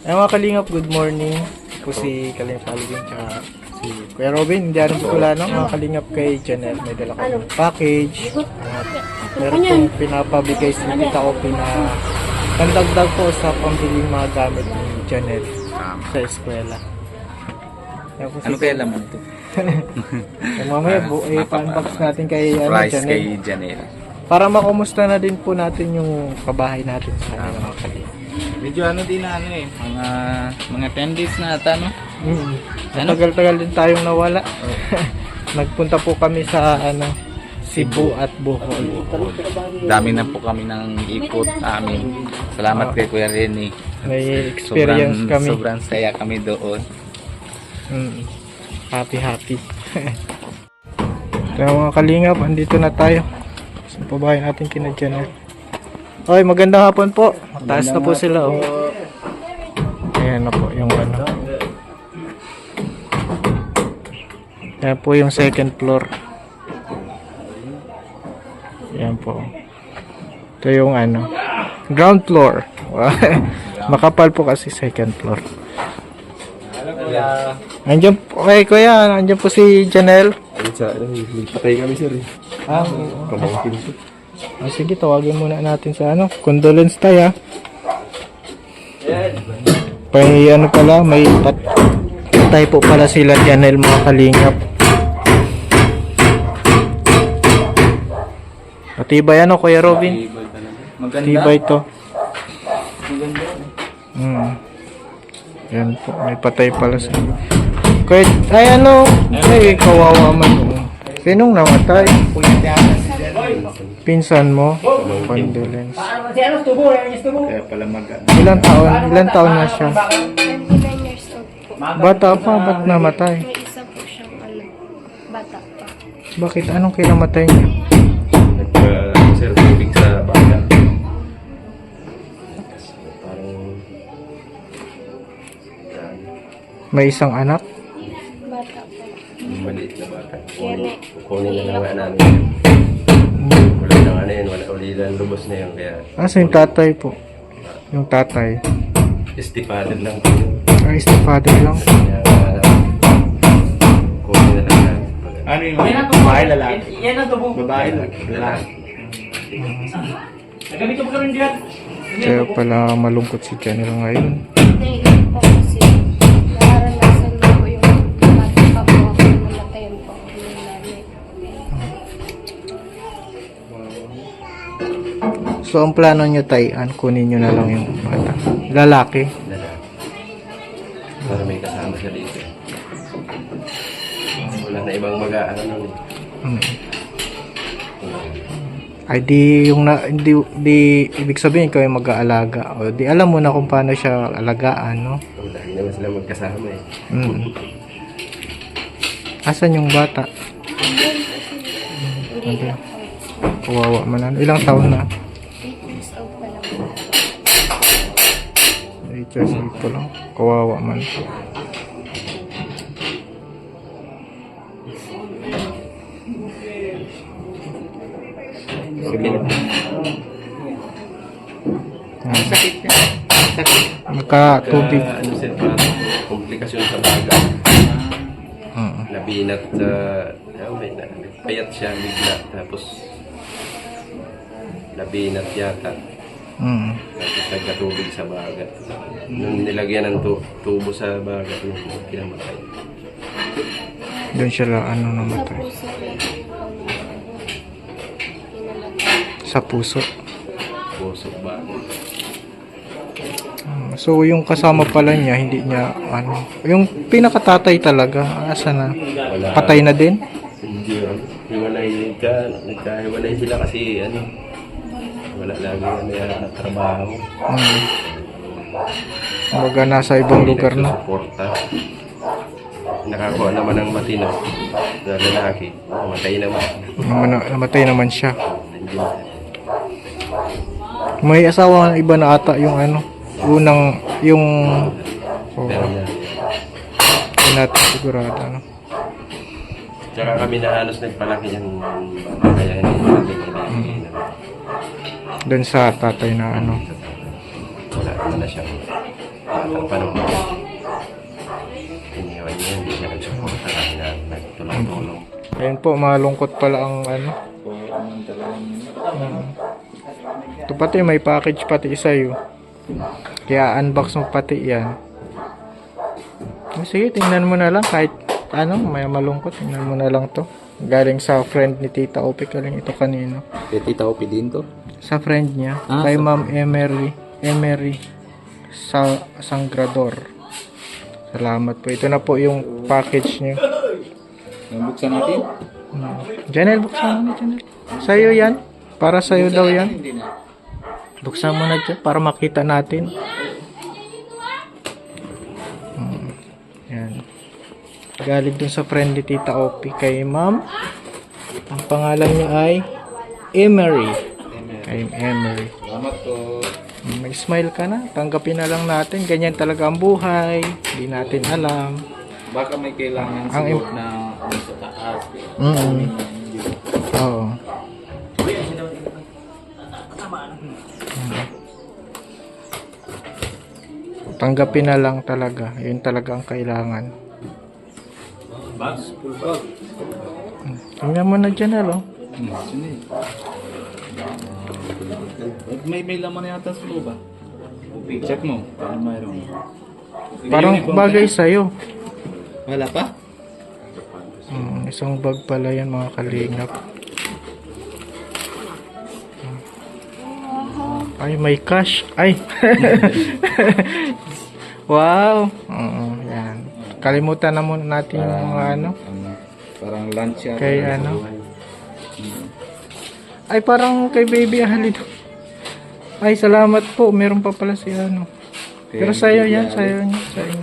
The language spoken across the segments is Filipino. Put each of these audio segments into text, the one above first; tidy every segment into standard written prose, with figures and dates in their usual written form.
Ay mga kalingap, good morning. Po si Kalingap Alvin tsaka si Kuya Robin. Hindi rin po no? Mga kalingap kay Janelle. May dala kami package. At meron pong pinapabigay si Tita ko pandagdag po sa pambiling mga gamit ni Janelle sa eskwela. Ano kaya laman ito? Mamaya pa-unbox natin kay Surprise Janelle. kay Janelle. Para makumusta na din po natin yung kabahay natin sa kanila mga kalingap. Medyo din na mga 10 days na ata, no? Tagal-tagal din tayong nawala. Nagpunta po kami sa Cebu at Bohol. Dami na po kami ng ikot amin. Salamat kay Kuya Renny. May experience kami. Sobrang saya kami doon. Happy. Kaya mga kalingap, andito na tayo. Sa pabahay natin kina Janelle. Oy, magandang hapon po. Mataas na po sila. Oh. Ayan na po yung Ayan po yung second floor. Ayan po. Ito yung ground floor. Makapal po kasi second floor. Andiyan po, kuya, andiyan po si Janelle. Patay kami sir. Kamangkin po. Sige, tawagin muna natin sa condolence tayo. May pala, may patay po pala sila Janelle mga kalingap. Matibay Kuya Robin? Matibay ito. Yan po, may patay pala sila. Kuya, ay kawawa man. Sinong namatay? Pinsan mo? Condolence. Kaya pala Ilan taon na siya? 29 years old po. Bata pa, ba't namatay? May isa po siyang bata pa. Bakit? Anong kinamatay niya? Sir, tubig sa baga. May isang anak? Bata pa. Maliit na bata. Kaya Kunin na lang nga namin. Wala na yun. Wala ulilan. Lubos na yun. Kaya Asa yung tatay po? Yung tatay? istipated lang po yun. Ay, is the father lang? Kaya kunin na lang namin. Ano yung babae lalaki? Yan ang tubo. Babae lalaki. Kaya pala malungkot si Janelle ngayon. naiiyak po kasi nararanasan ko po yung bata pa po ako namatayan po ako ng nanay. So, ang plano nyo kunin nyo na lang yung bata. Lalaki. Lalaki. Para may kasama siya dito. Wala na ibang mag-aano nun eh. Ay di hindi ibig sabihin ikaw yung mag-aalaga. O di alam mo na kung paano siya alagaan, no? Wala, hindi naman sila magkasama eh. Asan yung bata? Hindi na po. Kawawa man. Ilang taon na? 8 years old pa lang po. 8 years old pa lang. Kawawa man. Okay na. Sakit niya. Sakit. Magka-tubig. Ano sir, parang komplikasyon sa baga. Nabinat sa... payat siya bigla. Tapos nabinat yata. Tapos nagkatubig sa baga. Nung nilagyan ng tubo sa baga, nung kinamatay. Doon siya Sa namatay. puso po. Sa puso. Puso baga. So yung kasama pala niya, hindi niya yung pinakatatay talaga, asa na? Wala. Patay na din? Hindi yun. Nagkahiwalay sila kasi wala lagi na trabaho. Kumbaga nasa ibang lugar na. Suporta. Nakakuha naman ng matino na lalaki. Namatay naman. Namatay naman siya. Hindi na. May asawa iba na ata yung unang yung Pero yan. hindi natin sigurado Tsaka kami na halos nagpalaki yung bata. Kaya hindi natin doon sa tatay na wala naman na siya. batang panahon. Iniwan niya, hindi siya nagsuporta kami na nagtulong-tulong. Ayun po, malungkot pala ang ano. Ito pati, may package pati sa'yo. Kaya unbox mo pati yan. Sige, tingnan mo na lang. Kahit ano, may malungkot. Tingnan mo na lang to. Galing sa friend ni Tita Ope. Galing ito kanino. Tita Opi din to? Sa friend niya. Ah, Kay sa- Ma'am Emery sa Sangrador. Salamat po. Ito na po yung package niyo. Buksan natin? Janelle, buksan mo na, Janelle. Sa'yo yan. Para sa'yo daw yan. Hindi na. Buksan mo na dyan para makita natin. Yan. Galing dun sa friend ni Tita Opi kay Ma'am. Ang pangalan niya ay Emery. Kay Emery. Salamat po. May smile ka na. Tanggapin na lang natin. Ganyan talaga ang buhay. Hindi natin alam. Baka may kailangan Ang siguro na ano sa taas. Oo. Tanggapin na lang talaga. Yun talaga ang kailangan. Bags, full bag. Tingnan mo na dyan, alo. Sino may laman yata sa loob ah. Check mo. Parang mayroon. Parang bagay sa'yo. Wala pa? Isang bag pala yan, mga kalingap. Ay, may cash. Ay! Wow! Oo, yan. Kalimutan na muna natin yung mga ano. Parang lunch yata. Kay ano. Ay, parang kay Baby Halid. Ay, salamat po. Meron pa pala si ano. Pero sa'yo yan, sa'yo niya. Sa'yo.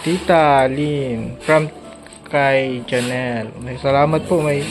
Tita Lynn from kay Janelle. Ay, salamat po. May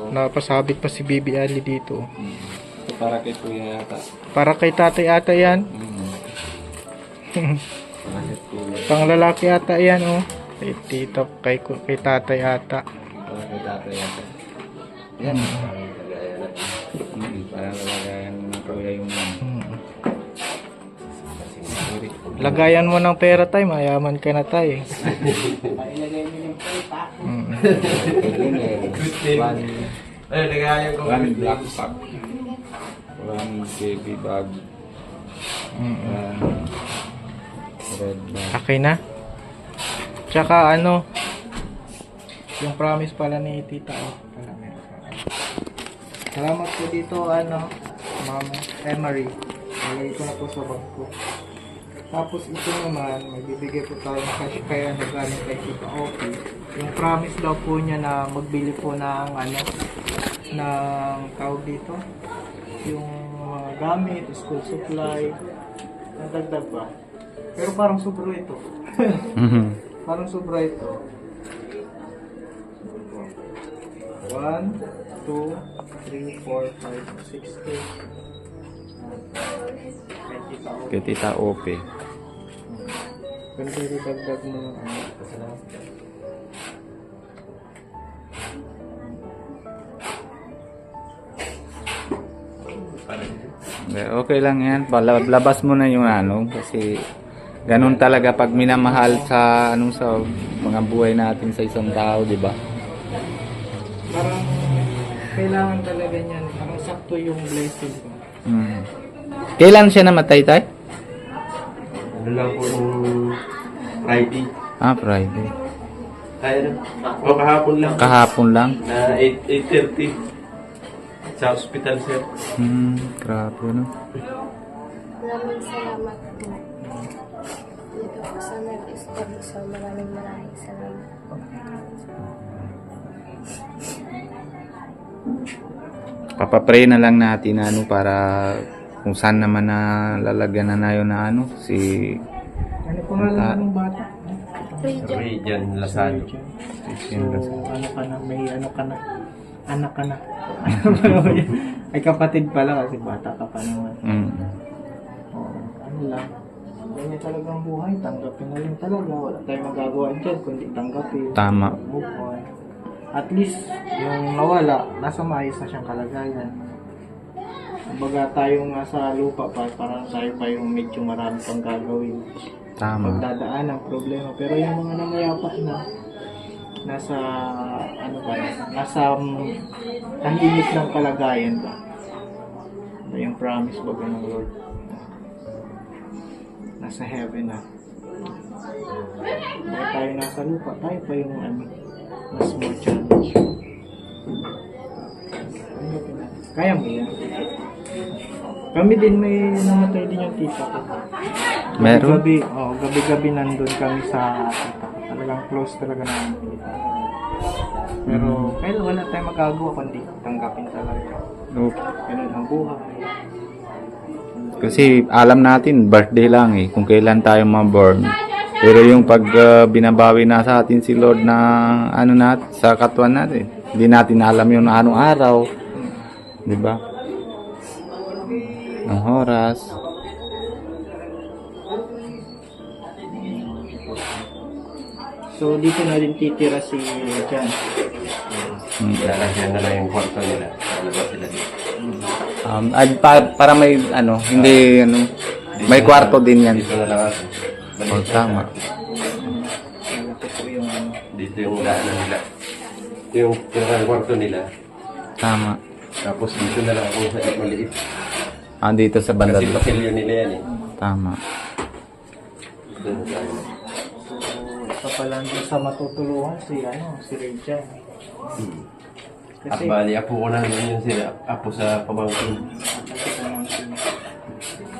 napasabit pa si Baby Ali dito. Ito para kay Kuya yata. Para kay tatay ata yan. Para kay Kuya. Pang lalaki ata yan, oh. Kay tito, kay tatay ata. Para kay tatay yata. Yan. Parang lalagayan mo ng Kuya yung Lagayan mo ng pera tayo, mayaman ka na tayo. Ay, nagayan ko. One black pack. One baby bag. One red bag. Okay na? Tsaka ano, yung promise pala ni Tita, oh. Salamat po dito, ano, Ma'am Emery. Nalagay ko na po sa bag ko. Tapos ito naman, magbibigay po tayo ng cash kaya galing kay Tita Opi. Yung promise daw po niya na magbili po ng ano, ng tawag dito, yung mga gamit, school supply, nagdagdag pa. Pero parang sobra ito. Parang sobra ito. 1, 2, 3, 4, 5, 6, 8. Kay Tita Ope. Pero pwede dagdag mo ng ano. Okay lang yan. Labas mo na yung ano. Kasi ganun talaga pag minamahal sa ano sa mga buhay natin sa isang tao, di ba? Parang kailangan talaga niyan. Parang sakto yung blessing ko. Kailan siya namatay, tay? Ano lang po nung Friday. Ah, Friday. Ay, ano? O, kahapon lang. Kahapon lang. Na 8:30 sa hospital, sir. Grabe, no? Maraming salamat po. Dito po sa nag-establish. Maraming salamat. Papapray na lang natin ano para kung saan naman na lalagyan na yun na ano si Ano pangalan ng bata? Region Lasado. So, ano ka na, may ano ka na, anak ka na. Ay kapatid pala kasi bata ka pa naman. Oo, ano lang. Ganyan talagang buhay, tanggapin na lang talaga. Wala tayong magagawa dyan, kundi tanggapin. Tama. Move on. At least, yung nawala, nasa maayos na siyang kalagayan. Kumbaga tayo nga sa lupa pa, parang tayo pa yung medyo marami pang gagawin. Tama. Pagdadaan ang problema. Pero yung mga namayapa na, nasa, ano ba, nasa tahimik ng kalagayan ba? Ano yung promise ba ng Lord? Nasa heaven na. Kaya tayo nasa lupa, tayo pa yung ano, mas more challenge. Kaya mo yan. Kami din may namatay din yung tita ko. Meron? Gabi-gabi nandun kami sa tita ko. Talagang close talaga namin tita. Pero wala tayong magagawa kundi tanggapin talaga. Ganun ang buhay. Kasi alam natin, birthday lang eh, kung kailan tayo ma-born. Pero yung pag binabawi na sa atin si Lord na ano natin, sa katuan natin, hindi natin alam yung anong araw. Di ba? Ang oras. So dito na din titira si Jan. Lalagyan na lang yung kwarto nila. Lalabas sila dito. Para may ano, hindi ano, may kwarto din yan. Dito na lang ako. Oh, tama. Ito po yung ano. Dito yung daanan nila. Ito yung pinakang kwarto nila. Tama. Tapos dito na lang ako sa maliit. Dito sa banda. Kasi pasilyo nila yan eh. Tama. Dito na tayo. So, ito pala din sa matutulungan si Rachel. At Kasi, bali, apo ko na yun sila. Apo sa pamangkin.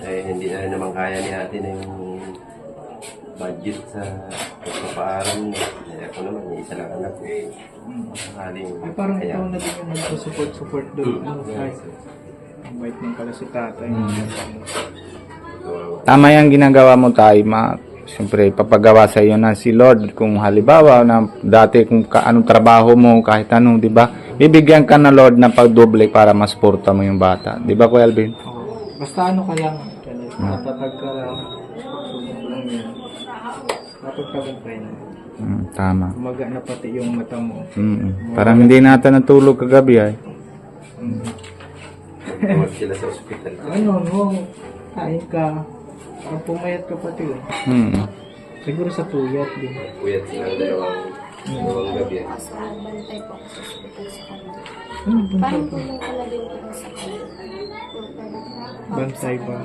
Eh, hindi na rin naman kaya ni ate na yung budget sa pagpapaaral niya. Eh, ako naman, yung isa lang anak ko. Sakaling, ay parang ikaw na din yung nagsusupport doon. Kahit ang bait ng pala si tatay. Tama yung ginagawa mo tayo, siyempre, papagawa sa iyo na si Lord. Kung halimbawa na dati kung anong trabaho mo, kahit anong, di ba? Bibigyan ka na Lord ng pagdoble para masuporta mo yung bata. Di ba, Kuya Alvin? Basta ano kaya nga, natatag ka lang. Subok lang yan. Napagtagumpay na. Tama. Kumaga na pati yung mata mo. Parang hindi natin natulog kagabi ay. Tawag sila sa ospital. Kain ka. Parang pumayat ka pati. Siguro sa tuyat din. Uyat silang dalawang gabi. Kasi nagbantay po ako sa hospital sa kanila. Ano bantay Parang ba? tulong ko na din po sa kanila. Bantay ba?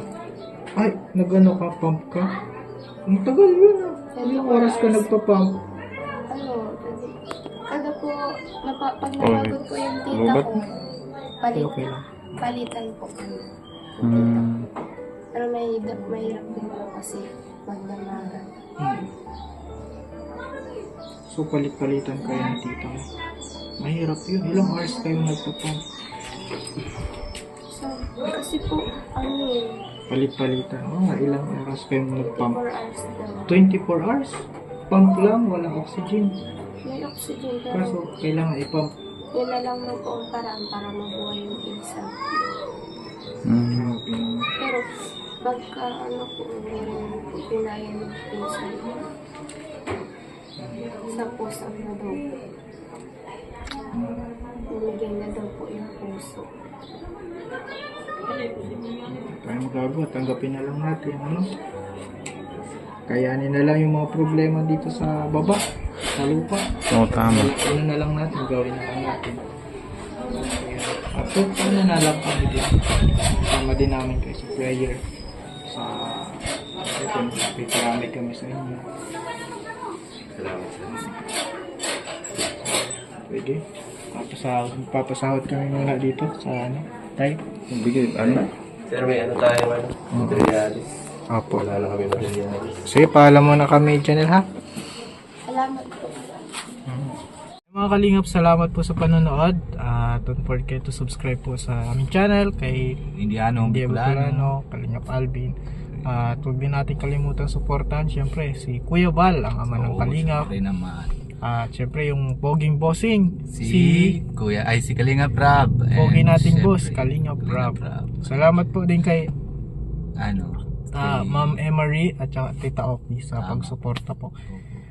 Ay, nag-ano ka? Pump ka? Ang tagal yun ah. Ilang oras ka nagpa-pump? Ano, kada po, pag napagod po yung tita ko, Okay lang. palitan po kami. Pero mahirap din po kasi magdamagan. So, palit-palitan kayo ng tita mo. Mahirap yun. Ilang hours kayo nagpa-pump? So, kasi po, ano yun, Palit-palitan. Ilang oras kayo 4 nag-pump? hours daw. 24 hours? Pump lang, walang oxygen. May oxygen pero Kaso, kailangan ipump. yun na lang po ang paraan para mabuhay yung isa. Pero pagka ano po, pinayan ng puso. Sa puso na daw po. Nilagyan na daw po yung puso. Tayo magagawa, tanggapin na lang natin, ano? Kayanin na lang yung mga problema dito sa baba, sa lupa. Oo, tama. Ano na lang natin, gawin na lang natin. At paano na lang kami din. Kasama din namin kayo sa prayer. Sa piparamay kami sa inyo. Salamat sa Pwede. Papasahod kami muna dito sa ano. Tayo. Bigay, ano? Sir, may ano tayo, materialis. Opo. Wala na kami materialis. Sige, paalam muna kami, channel ha. Salamat po. Mga kalingap, salamat po sa panonood. Don't forget to subscribe po sa aming channel kay Indiano, Bicolano, Kalingap Alvin. At huwag din natin kalimutan suportahan syempre si Kuya Val, ang ama ng Kalingap. naman. At syempre yung Poging Bossing, Kuya, si Kalingap Rab. Pogi nating boss, Kalingap Rab. Salamat po din kay Ano? Ma'am Emery at saka Tita Oki sa pagsuporta po.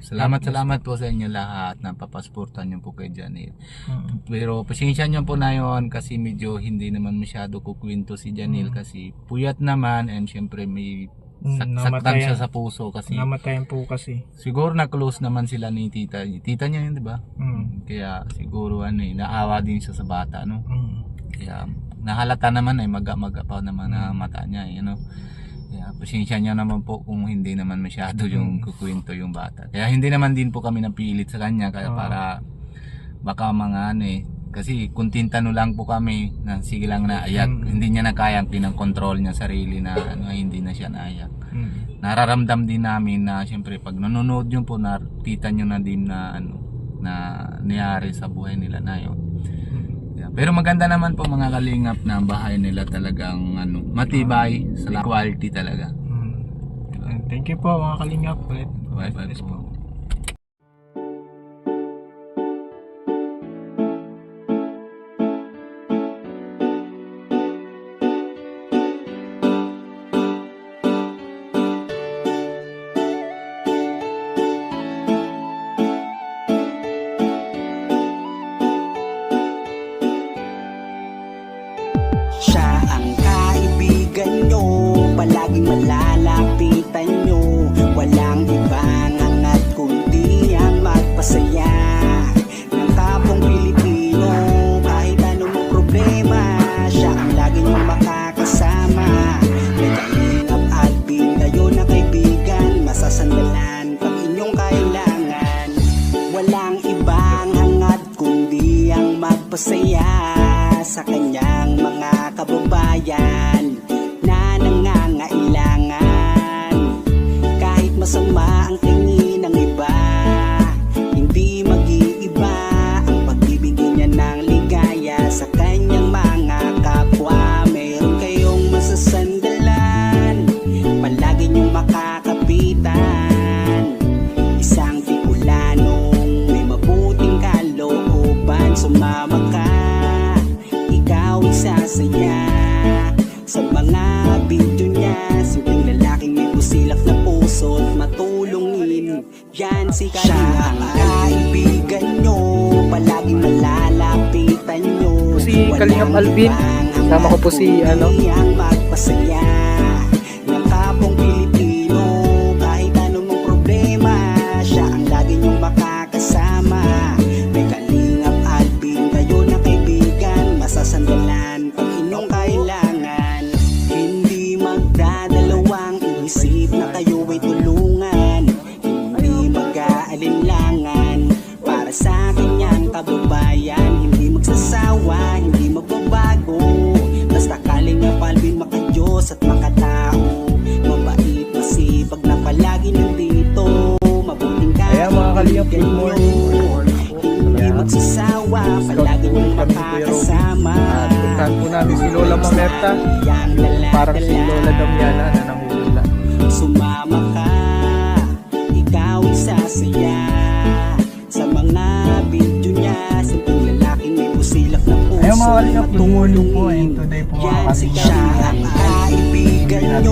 Salamat po sa inyo lahat na papasportan niyo po kay Janelle. Mm. Pero pasensya niyo po na yon kasi medyo hindi naman masyado kukwento si Janelle kasi puyat naman and syempre may saktan siya sa puso kasi Namatayan po kasi. siguro na close naman sila ni tita. Tita niya yun, di ba? Kaya siguro naawa din siya sa bata, no? Kaya nahalata naman maga-maga pa naman na mata niya, Kaya pasensya niya naman po kung hindi naman masyado yung kukwento yung bata. Kaya hindi naman din po kami napilit sa kanya kaya para baka mga kasi kuntintano lang po kami na sige lang na ayak. Hindi niya na kaya, pinang-control niya sarili na hindi na siya naayak. Nararamdam din namin na syempre pag nanonood yun po nakita niyo na din na na nangyari sa buhay nila na yun. Yeah. Pero maganda naman po mga kalingap na ang bahay nila talagang matibay sa quality talaga. Thank you po mga kalingap. Bye po. Siya ang kaibigan nyo, palaging malalapitan nyo. Walang ibang hangat kundi ang magpasaya ng kapong Pilipino. Kahit anong problema, siya ang lagi nyo makakasama. May Kalingap Alvin, kayo na kaibigan, masasandalan pag inyong kailangan. Walang ibang hangat kundi ang magpasaya sa kanyang mga kababayan na nangangailangan. Kahit masama ang tingin ng iba, hindi mag-iiba ang pagbibigay niya ng ligaya sa kanyang mga kapwa. Meron kayong masasandalan, palagi niyong makakapitan. Isang Bicolanong may mabuting kalooban, sumama ka, ikaw isasaya sa mga video niya. Simpleng lalaking may busilak na puso at matulungin, yan si Kalingap. Siya ang kaibigan nyo, palaging malalapitan nyo. Si Kalingap Alvin, kasama ko po si ang magpasaya ng kapong Pilipino. Kahit anong problema, siya ang lagi nyong makakasama. May Kalingap Alvin, kayo na kaibigan, masasandalan pag inyong kailangan. Hindi magdadalawang isip na kayo ay tulungan. Hindi mag-aalinlangan para sa kanyang kababayan. Hindi magsasawa, hindi magbabago. Basta Kalingap Alvin, maka-Diyos at makatao. Mabait, masipag na palagi nandito. Mabuting Ayan mga kalingap, good morning. hindi magsasawa, palagi niyong makakasama. At puntahan po namin si Lola Mamerta. Parang si Lola Damiana na nanguhula. Sumama ka, ikaw isasaya sa mga video niya. Simpleng lalaking may busilak na puso. Ayan mga kalingap, good morning po. And today po mga Yan si kalingap, siya ang kaibigan nyo,